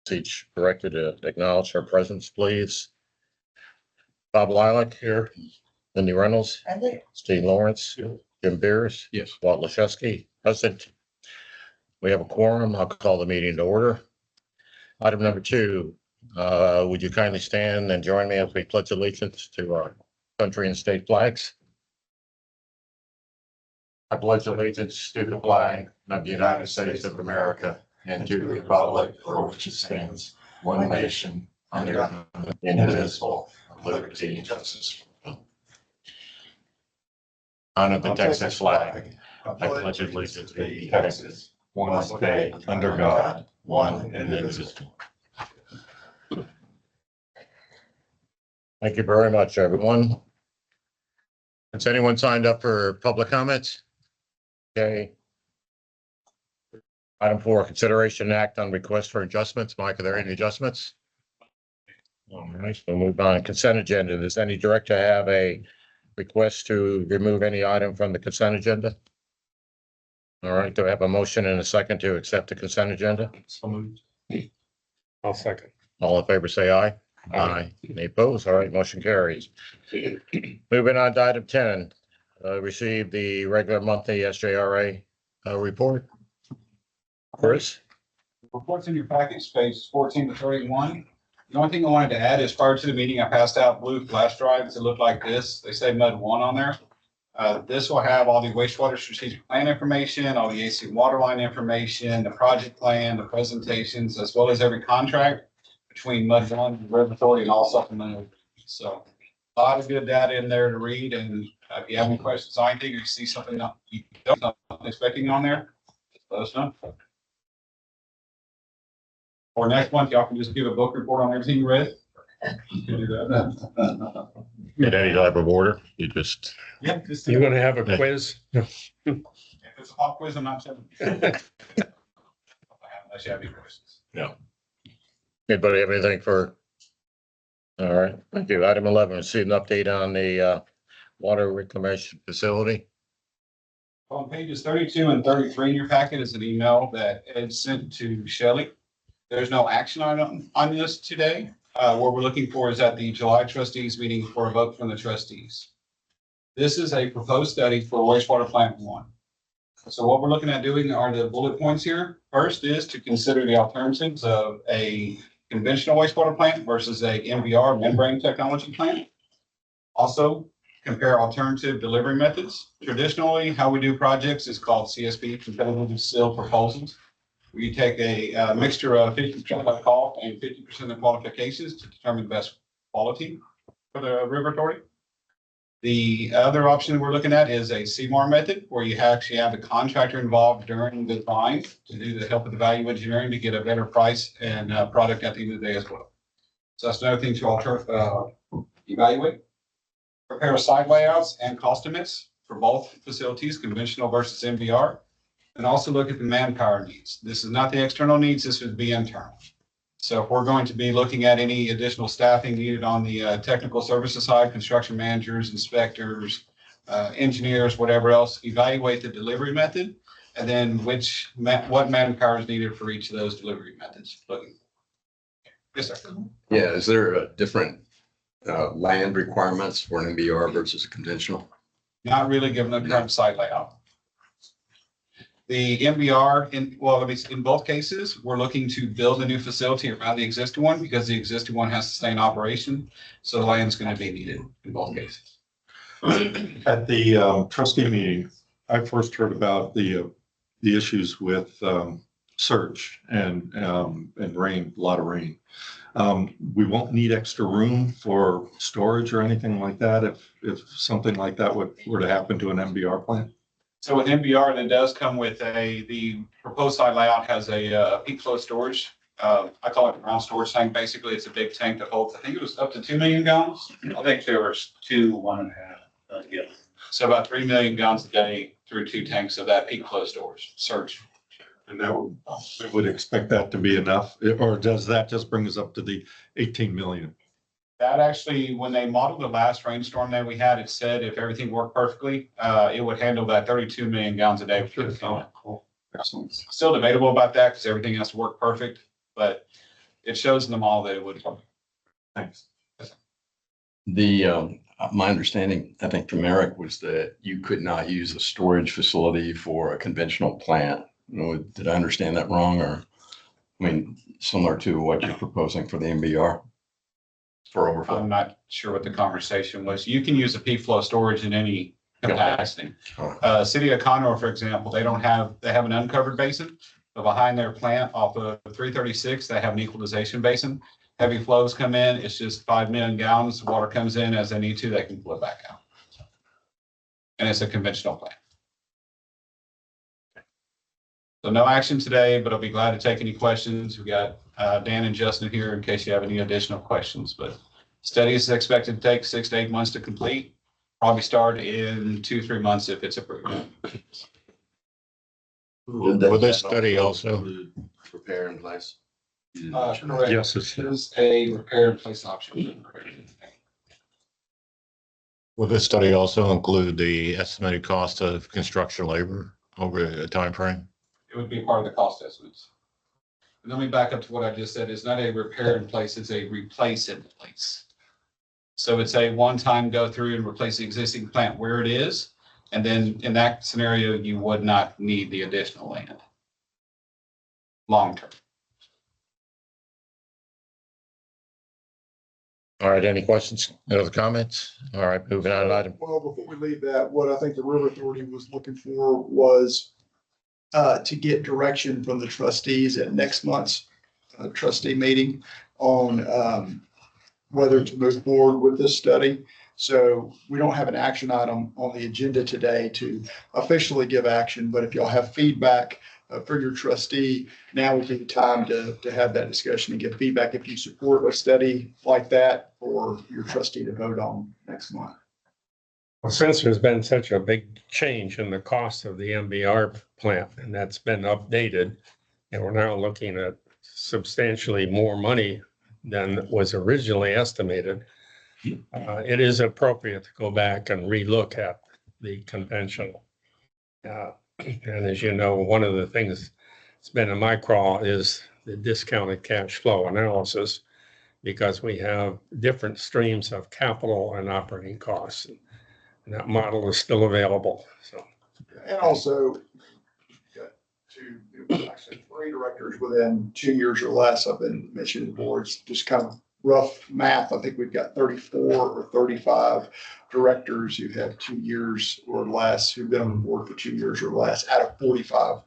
Each directed to acknowledge her presence, please. Bob Lilac here, Lindy Reynolds, Steve Lawrence, Jim Beers. Yes. Walt Lashewski, present. We have a quorum. I'll call the meeting to order. Item number 2, would you kindly stand and join me as we pledge allegiance to our country and state flags? I pledge allegiance to the flag of the United States of America and to the republic for which it stands, one nation, under God, indivisible, with liberty and justice. Honor the Texas flag. I pledge allegiance to Texas, one state, under God, one indivisible. Thank you very much, everyone. Has anyone signed up for public comments? Okay. Item 4, consideration and act on request for adjustments. Mike, are there any adjustments? All right, we'll move on. Consent agenda. Does any director have a request to remove any item from the consent agenda? All right, do I have a motion and a second to accept the consent agenda? So moved. I'll second. All in favor, say aye. Aye. Any opposed? All right, motion carries. Moving on to item 10, receive the regular monthly SJRA report. Chris? Reports in your package, pages 14 to 31. The only thing I wanted to add is prior to the meeting, I passed out blue flash drives that look like this. They say MUD 1 on there. This will have all the wastewater strategic plan information, all the AC water line information, the project plan, the presentations, as well as every contract between MUD 1, the River Authority, and all supplemental. So a lot of good data in there to read. And if you have any questions on anything, or you see something that you don't know, expecting on there, let us know. Or next month, y'all can just give a book report on everything you read. You can do that. In any type of order, you just. Yeah, just. You're gonna have a quiz? If it's a pop quiz, I'm not checking. Unless you have any questions. Anybody have anything for? All right, thank you. Item 11, receive an update on the water reclamation facility. On pages 32 and 33 in your packet is an email that Ed sent to Shelley. There's no action item on this today. What we're looking for is at the July trustees meeting for a vote from the trustees. This is a proposed study for wastewater plant 1. So what we're looking at doing are the bullet points here. First is to consider the alternatives of a conventional wastewater plant versus a MBR, membrane technology plant. Also, compare alternative delivery methods. Traditionally, how we do projects is called CSP, competitive seal proposals. We take a mixture of 50% of the cost and 50% of the qualifications to determine the best quality for the river authority. The other option we're looking at is a CMAR method, where you actually have a contractor involved during the design to do the help of the value engineering to get a better price and product at the end of the day as well. So that's another thing to evaluate. Prepare site layouts and cost estimates for both facilities, conventional versus MVR. And also look at the manpower needs. This is not the external needs, this would be internal. So if we're going to be looking at any additional staffing needed on the technical services side, construction managers, inspectors, engineers, whatever else, evaluate the delivery method, and then what manpower is needed for each of those delivery methods. Yes, sir. Yeah, is there a different land requirements for an MBR versus conventional? Not really given the current site layout. The MBR, in both cases, we're looking to build a new facility around the existing one because the existing one has to stay in operation. So the land's going to be needed in both cases. At the trustee meeting, I first heard about the issues with surge and rain, a lot of rain. We won't need extra room for storage or anything like that if something like that were to happen to an MBR plant. So with MBR, it does come with the proposed site layout has a peak flow storage. I call it a ground storage tank. Basically, it's a big tank that holds, I think it was up to 2 million gallons. I think there was 2, 1.5. Yeah. So about 3 million gallons a day through 2 tanks of that peak flow storage surge. And that we would expect that to be enough, or does that just bring us up to the 18 million? That actually, when they modeled the last rainstorm that we had, it said if everything worked perfectly, it would handle that 32 million gallons a day. Cool. Still debatable about that because everything has to work perfect, but it shows them all that it would. Thanks. My understanding, I think from Eric, was that you could not use a storage facility for a conventional plant. Did I understand that wrong, or, I mean, similar to what you're proposing for the MBR? For overflow? I'm not sure what the conversation was. You can use a P-flow storage in any capacity. City of Conroe, for example, they have an uncovered basin, but behind their plant off of 336, they have an equalization basin. Heavy flows come in, it's just 5 million gallons. Water comes in as they need to, they can pull it back out. And it's a conventional plant. So no action today, but I'll be glad to take any questions. We got Dan and Justin here in case you have any additional questions, but study is expected to take 6 to 8 months to complete. Probably start in 2-3 months if it's approved. Will this study also, Repair in place? Correct. Yes, it's- It is a repair and place option. will this study also include the estimated cost of construction labor over a time frame? It would be part of the cost estimates. Let me back up to what I just said. It's not a repair in place, it's a replace in place. So it's a one-time go through and replace the existing plant where it is. And then in that scenario, you would not need the additional land. Long term. All right, any questions, any other comments? All right, moving on to item. Well, before we leave that, what I think the River Authority was looking for was to get direction from the trustees at next month's trustee meeting on whether to move forward with this study. So we don't have an action item on the agenda today to officially give action, but if y'all have feedback for your trustee, now would be the time to have that discussion and give feedback if you support a study like that for your trustee to vote on next month. Well, since there's been such a big change in the cost of the MBR plant, and that's been updated, and we're now looking at substantially more money than was originally estimated, it is appropriate to go back and relook at the conventional. And as you know, one of the things that's been in my crawl is the discounted cash flow analysis, because we have different streams of capital and operating costs. And that model is still available, so. And also, actually 3 directors within 2 years or less. I've been mentioning the boards, just kind of rough math. I think we've got 34 or 35 directors who have 2 years or less, who've been on the board for 2 years or less out of 45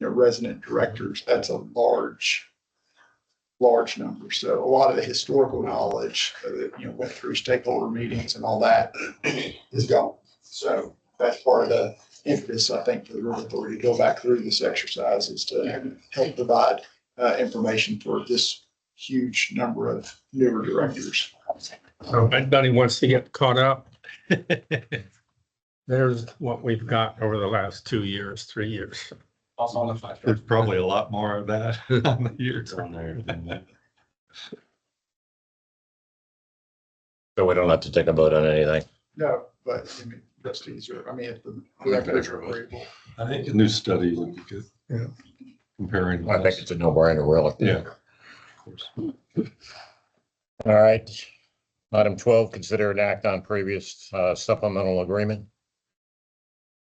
resident directors. That's a large number. So a lot of the historical knowledge that, went through stakeholder meetings and all that is gone. So that's part of the impetus, I think, for the River Authority to go back through this exercise, is to help provide information for this huge number of newer directors. So if anybody wants to get caught up, there's what we've got over the last 2 years, 3 years. Also on the flash There's drive. probably a lot more of that on the years. On there. So we don't have to take a vote on anything. No, but I mean, trustees are, if the directors are agreeable. I think a new study would be good. Yeah. Comparing. I think it's a no-brainer, really. Yeah. Of course. All right. Item 12, consider an act on previous supplemental agreement.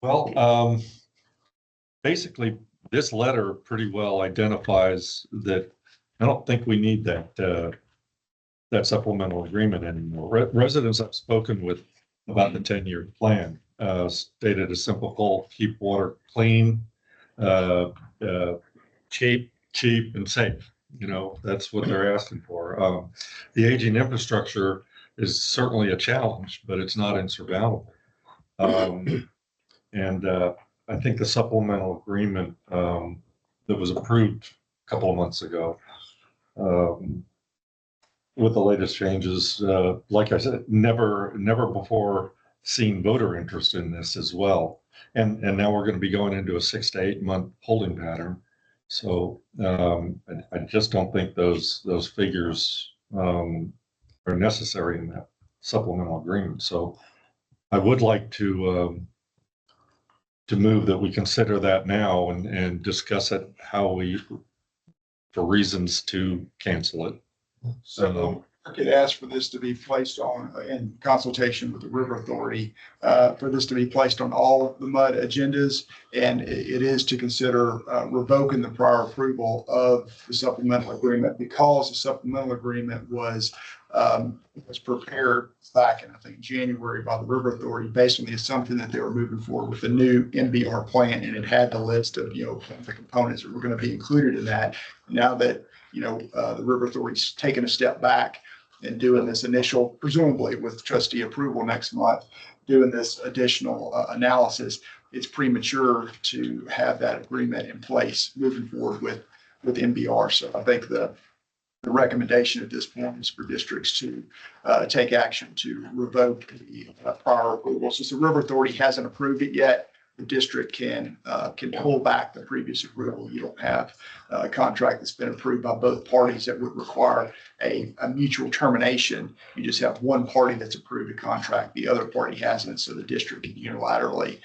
Well, basically, this letter pretty well identifies that I don't think we need that supplemental agreement anymore. Residents I've spoken with about the 10-year plan stated a simple goal: keep water clean, cheap, and safe. That's what they're asking for. The aging infrastructure is certainly a challenge, but it's not insurmountable. And I think the supplemental agreement that was approved a couple of months ago, with the latest changes, like I said, never before seen voter interest in this as well. And now we're going to be going into a 6 to 8 month holding pattern. So I just don't think those figures are necessary in that supplemental agreement. So I would like to move that we consider that now and discuss it, how we for reasons to cancel it. So I could ask for this to be placed on, in consultation with the River Authority, for this to be placed on all of the MUD agendas. And it is to consider revoking the prior approval of the supplemental agreement, because the supplemental agreement was prepared back in, I think, January by the River Authority, based on the assumption that they were moving forward with the new MBR plan, and it had the list of, the components that were going to be included in that. Now that, the River Authority's taken a step back and doing this initial, presumably with trustee approval next month, doing this additional analysis, it's premature to have that agreement in place moving forward with MBR. So I think the recommendation at this point is for districts to take action to revoke the prior approval. Since the River Authority hasn't approved it yet, the district can pull back the previous approval. You don't have a contract that's been approved by both parties that would require a mutual termination. You just have one party that's approved a contract, the other party hasn't. So the district can unilaterally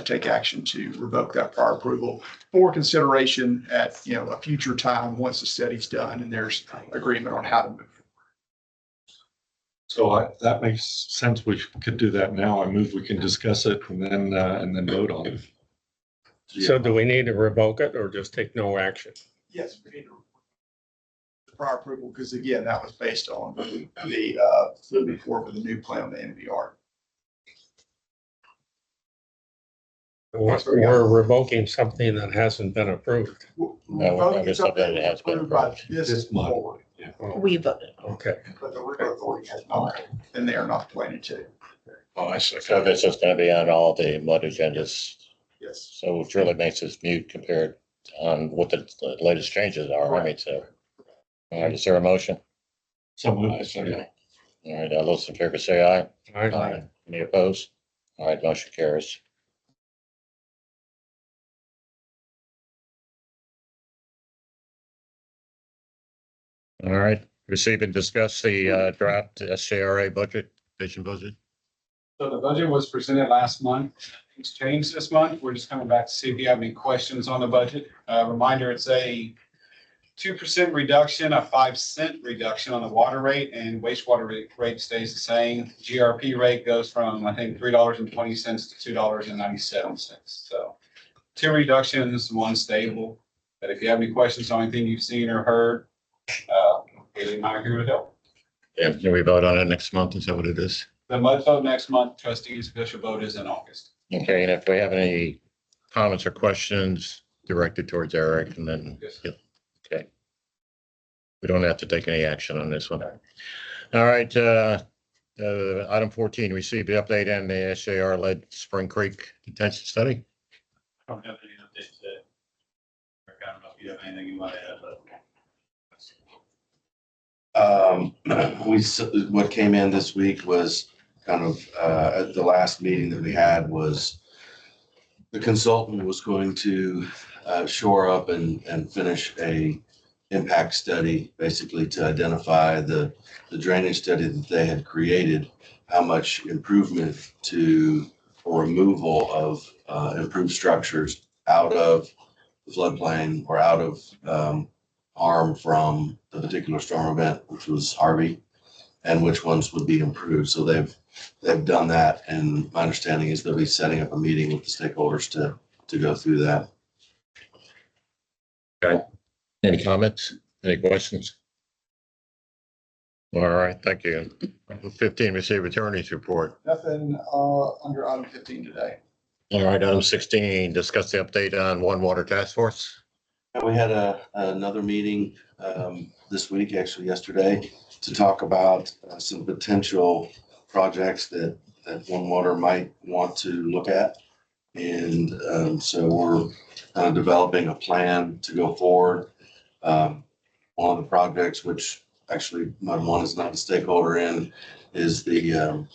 take action to revoke that prior approval for consideration at, a future time once the study's done and there's agreement on how to move. So that makes sense. We could do that now. I move we can discuss it and then vote on it. So do we need to revoke it or just take no action? Yes, we need to the prior approval, because again, that was based on the moving forward with the new plan on the NVR. We're revoking something that hasn't been approved. I guess something that has been approved. This month. We voted. Okay. But the River Authority has not, and they are not planning to. Oh, I see. So this is gonna be on all the MUD agendas, Yes. so it really makes us mute compared on what the latest changes are. I mean, so. All right, is there a motion? So All moved. right, all those in favor say aye. All right. Any opposed? All right, motion carries. All right, receive and discuss the draft SJRA budget, vision budget. So the budget was presented last month. It's changed this month. We're just coming back to see if you have any questions on the budget. Reminder, it's a 2% reduction, a 5-cent reduction on the water rate, and wastewater rate stays the same. GRP rate goes from, I think, $3.20 to $2.97. So 2 reductions, 1 stable. But if you have any questions on anything you've seen or heard, Haley and I are here to help. Yeah, can we vote on it next month? Is that what it is? The MUD vote next month, trustees' official vote is in August. Okay, and if we have any comments or questions directed towards Eric, and then, yeah, okay. We don't have to take any action on this one. All right, item 14, receive the update on the SJR led Spring Creek detention study. I don't have any updates today. I don't know if you have anything you want to add, but. What came in this week was kind of, at the last meeting that we had was the consultant was going to shore up and finish a impact study, basically to identify the drainage study that they had created, how much improvement to or removal of improved structures out of the floodplain or out of harm from the particular storm event, which was Harvey, and which ones would be improved. So they've done that, and my understanding is they'll be setting up a meeting with the stakeholders to go through that. Okay. Any comments? Any questions? All right, thank you. 15, receive attorney's report. Nothing under item 15 today. All right, item 16, discuss the update on One Water Task Force. And we had another meeting this week, actually yesterday, to talk about some potential projects that One Water might want to look at. And so we're kind of developing a plan to go forward. One of the projects, which actually MUD One is not a stakeholder in, is the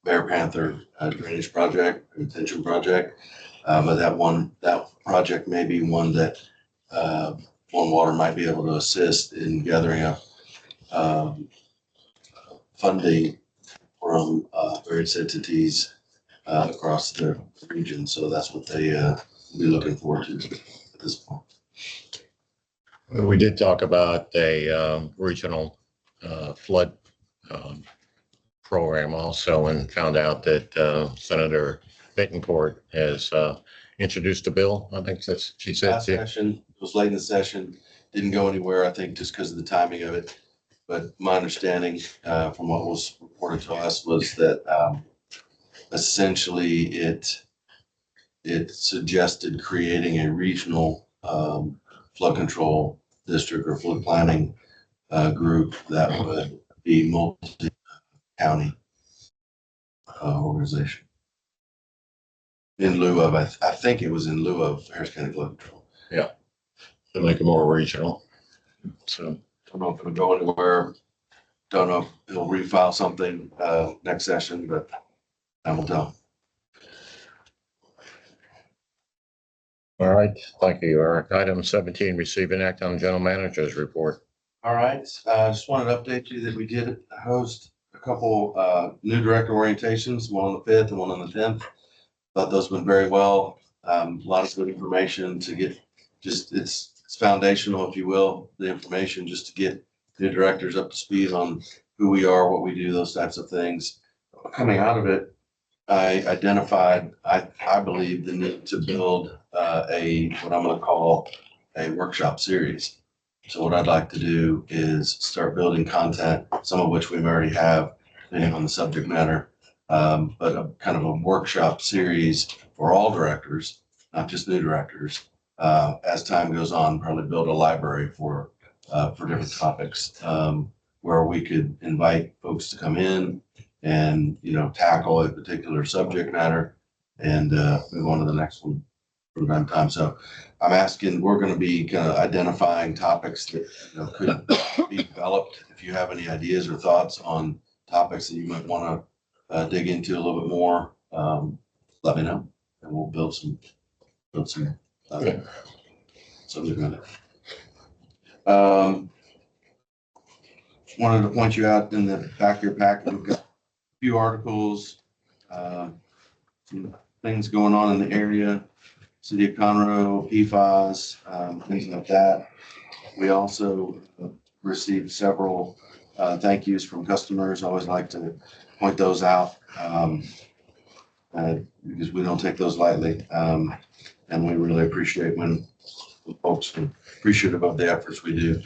Bear Panther drainage project, retention project. But that project may be one that One Water might be able to assist in gathering up funding from various entities across the region. So that's what they will be looking forward to at this point. We did talk about a regional flood program also, and found out that Senator Bettencourt has introduced a bill. I think that's, she said. Last session, it was late in the session, didn't go anywhere, I think, just because of the timing of it. But my understanding, from what was reported to us was that, essentially it suggested creating a regional, flood control district or flood planning, group that would be multi-county, organization. In lieu of, I think it was in lieu of Harris County Flood Control. To make it more regional. So, Don't know if it'll go anywhere. Don't know if he'll refile something, next session, but I will tell. all right, thank you, Eric. Item 17, receive and act on general manager's report. All right, just wanted to update you that we did host a couple, new director orientations, one on the 5th and one on the 10th. Thought those went very well. A lot of good information to get, just, it's foundational, if you will, the information just to get new directors up to speed on who we are, what we do, those types of things. Coming out of it, I identified, I believe, the need to build what I'm going to call a workshop series. So what I'd like to do is start building content, some of which we already have, depending on the subject matter, but a kind of a workshop series for all directors, not just new directors. As time goes on, probably build a library for different topics, where we could invite folks to come in and, tackle a particular subject matter and move on to the next one from time to time. So I'm asking, we're going to be kind of identifying topics that could be developed. If you have any ideas or thoughts on topics that you might want to dig into a little bit more, let me know, and we'll build some subject matter. Wanted to point you out in the back of your packet, we've got a few articles, some things going on in the area, City of Conroe, PFAS, things like that. We also received several thank yous from customers. I always like to point those out because we don't take those lightly. And we really appreciate when folks are appreciative of the efforts we do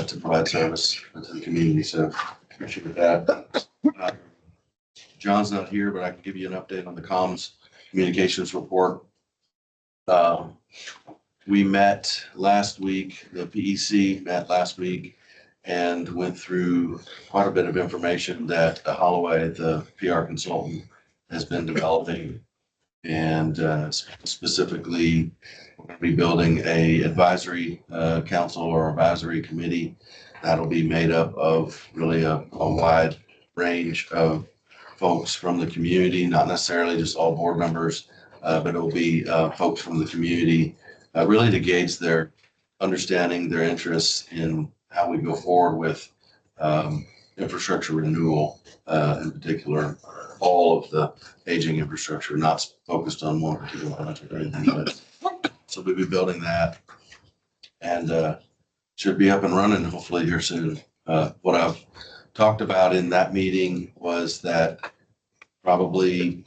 to provide service to the community. So appreciate that. John's not here, but I can give you an update on the comms communications report. We met last week, the PEC met last week and went through quite a bit of information that Holloway, the PR consultant, has been developing. And specifically, we're going to be building a advisory council or advisory committee that'll be made up of really a wide range of folks from the community, not necessarily just all board members, but it'll be folks from the community, really to gauge their understanding, their interests in how we go forward with infrastructure renewal, in particular, all of the aging infrastructure, not focused on one particular project or anything like that. So we'll be building that and should be up and running hopefully here soon. What I've talked about in that meeting was that probably,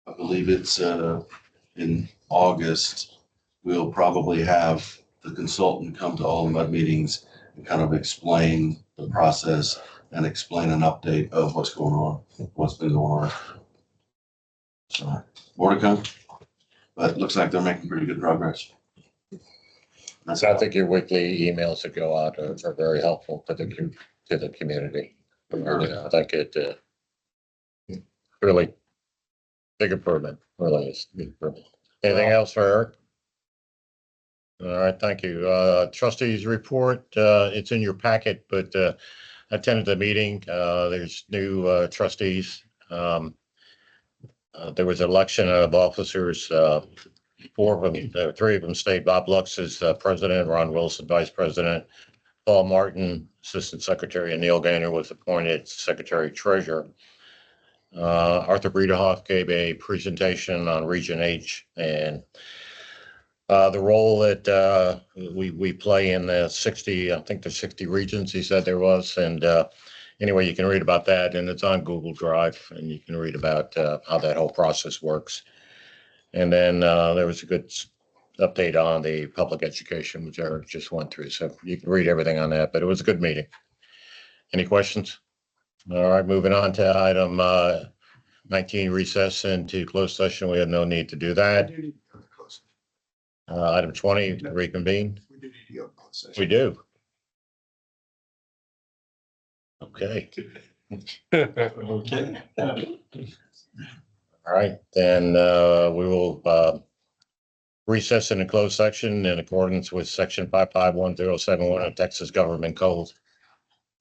I believe it's in August, we'll probably have the consultant come to all the MUD meetings and kind of explain the process and explain an update of what's going on, what's been going on. So more to come, but it looks like they're making pretty good progress. So I think your weekly emails that go out are very helpful to the community. I think it really big improvement, really is big improvement. Anything else for Eric? All right, thank you. Trustees report, it's in your packet, but attended the meeting. There's new trustees. There was an election of officers. 4 of them, 3 of them stayed. Bob Lux is president, Ron Wilson, vice president. Paul Martin, assistant secretary, and Neil Gaynor was appointed secretary treasurer. Arthur Bredehoff gave a presentation on Region H, and the role that, we play in the 60, I think there's 60 regions, he said there was, and, anyway, you can read about that, and it's on Google Drive, and you can read about, how that whole process works. And then, there was a good update on the public education, which Eric just went through, so you can read everything on that, but it was a good meeting. Any questions? All right, moving on to item, 19, recess into closed session. We have no need to do We that. do need to go to close. Item 20, reconvene. We do need to go to closed session. We do. Okay, Okay. all right, then, we will, recess in a closed section in accordance with section 551071 of Texas Government Code.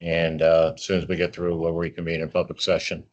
And, as soon as we get through, we'll reconvene in public session.